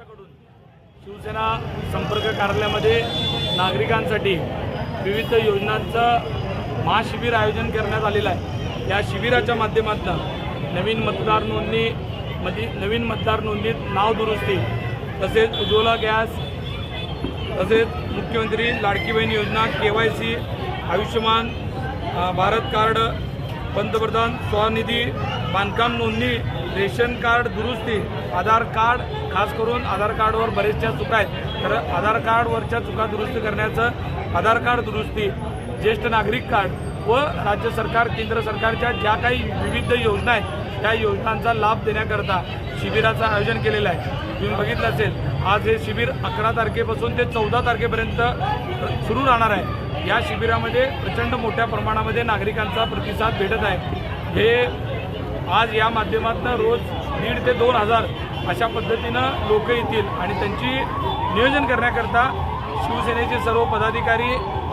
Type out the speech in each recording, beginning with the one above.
पक्षाकडून शिवसेना संपर्क कार्यालयामध्ये नागरिकांसाठी विविध योजनांचं महाशिबिर आयोजन करण्यात आलेलं आहे। या शिबिराच्या माध्यमातून नवीन मतदार नोंदणीत नाव दुरुस्ती, तसेच उज्ज्वला गॅस, तसेच मुख्यमंत्री लाडकी बहीण योजना, KYC, आयुष्यमान भारत कार्ड, पंतप्रधान स्वनिधी, बांधकाम नोंदणी, रेशन कार्ड दुरुस्ती, आधार कार्ड, खास करून आधार कार्डवर बरेचशा चुका आहेत, तर आधार कार्डवरच्या चुका दुरुस्त करण्याचं आधार कार्ड दुरुस्ती, ज्येष्ठ नागरिक कार्ड व राज्य सरकार केंद्र सरकारच्या ज्या काही विविध योजना आहेत त्या योजनांचा लाभ देण्याकरता शिबिराचं आयोजन केलेलं आहे। तुम्ही बघितलं असेल, आज हे शिबिर 11 तारखेपासून ते 14 तारखेपर्यंत सुरू राहणार आहे। या शिबिरामध्ये प्रचंड मोठ्या प्रमाणामध्ये नागरिकांचा प्रतिसाद भेटत आहे। हे आज या माध्यमातून रोज 1,500 ते 2,000 अशा पद्धतीनं लोक येतील आणि त्यांची नियोजन करण्याकरता शिवसेनेचे सर्व पदाधिकारी,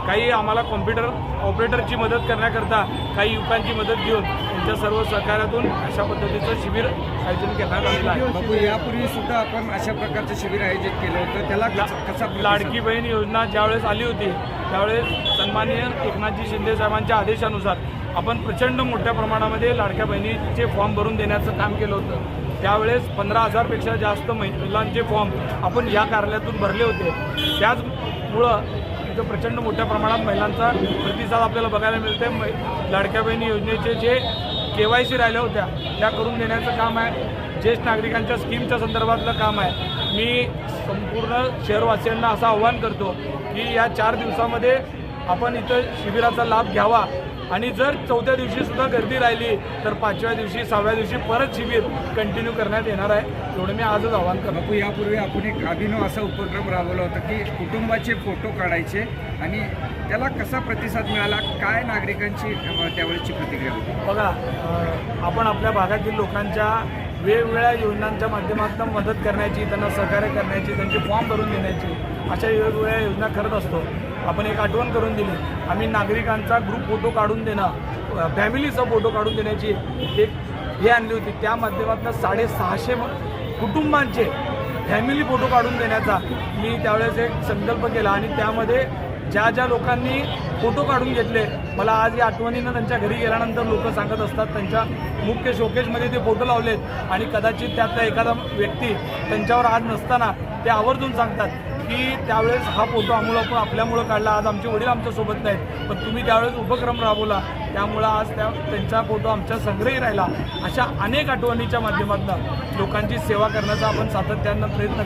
काही आम्हाला कॉम्प्युटर ऑपरेटरची मदत करण्याकरता काही युवकांची मदत घेऊन त्यांच्या सर्व सहकार्यातून अशा पद्धतीचं शिबिर आयोजन करण्यात आलेलं आहे। बापू, यापूर्वी सुद्धा आपण अशा प्रकारचं शिबिर आयोजित केलं होतं, त्याला कसा लाडकी बहीण योजना ज्यावेळेस आली होती त्यावेळेस सन्माननीय एकनाथजी शिंदे साहेबांच्या आदेशानुसार आपण प्रचंड मोठ्या प्रमाणामध्ये लाडक्या बहिणीचे फॉर्म भरून देण्याचं काम केलं होतं। त्यावेळेस 15,000पेक्षा जास्त महिलांचे फॉर्म आपण या कार्यालयातून भरले होते। त्याचमुळं इथं प्रचंड मोठ्या प्रमाणात महिलांचा प्रतिसाद आपल्याला बघायला मिळते। लाडक्या बहिणी योजनेचे जे KYC राहिल्या होत्या त्या करून देण्याचं काम आहे, ज्येष्ठ नागरिकांच्या स्कीमच्या संदर्भातलं काम आहे। मी संपूर्ण शहरवासियांना असं आव्हान करतो की या 4 दिवसामध्ये आपण इथं शिबिराचा लाभ घ्यावा आणि जर 4थ्या दिवशी सुद्धा गर्दी राहिली तर 5व्या दिवशी 6व्या दिवशी परत शिबिर कंटिन्यू करण्यात येणार आहे। एवढं मी आजच आवाहन करतो। बापू, यापूर्वी आपण एक अभिनव असा उपक्रम राबवला होता की कुटुंबाचे फोटो काढायचे आणि त्याला कसा प्रतिसाद मिळाला, काय नागरिकांची त्यावेळेची प्रतिक्रिया होती? बघा, आपण आपल्या भागातील लोकांच्या वेगवेगळ्या योजनांच्या माध्यमातून मदत करण्याची, त्यांना सहकार्य करण्याची, त्यांचे फॉर्म भरून देण्याची अशा वेगवेगळ्या योजना करत असतो। आपण एक आठवण करून दिली, आम्ही नागरिकांचा ग्रुप फोटो काढून देणं, फॅमिलीचा फोटो काढून देण्याची एक हे आणली होती। त्या माध्यमातून 650 कुटुंबांचे फॅमिली फोटो काढून देण्याचा मी त्यावेळेस एक संकल्प केला आणि त्यामध्ये ज्या लोकांनी फोटो काढून घेतले, मला आज या आठवणीनं त्यांच्या घरी गेल्यानंतर लोक सांगत असतात त्यांच्या मुख्य शोकेसमध्ये ते फोटो लावलेत आणि कदाचित त्यातला एखादा व्यक्ती त्यांच्यावर आज नसताना ते आवर्जून सांगतात की त्यावेळेस हा फोटो आपण आपल्यामुळं काढला, आज आमचे वडील आमच्यासोबत नाहीत पण तुम्ही त्यावेळेस उपक्रम राबवला त्यामुळं आज त्यांचा फोटो आमच्या संग्रही राहिला। अशा अनेक आठवणीच्या माध्यमातून लोकांची सेवा करण्याचा आपण सातत्यानं प्रयत्न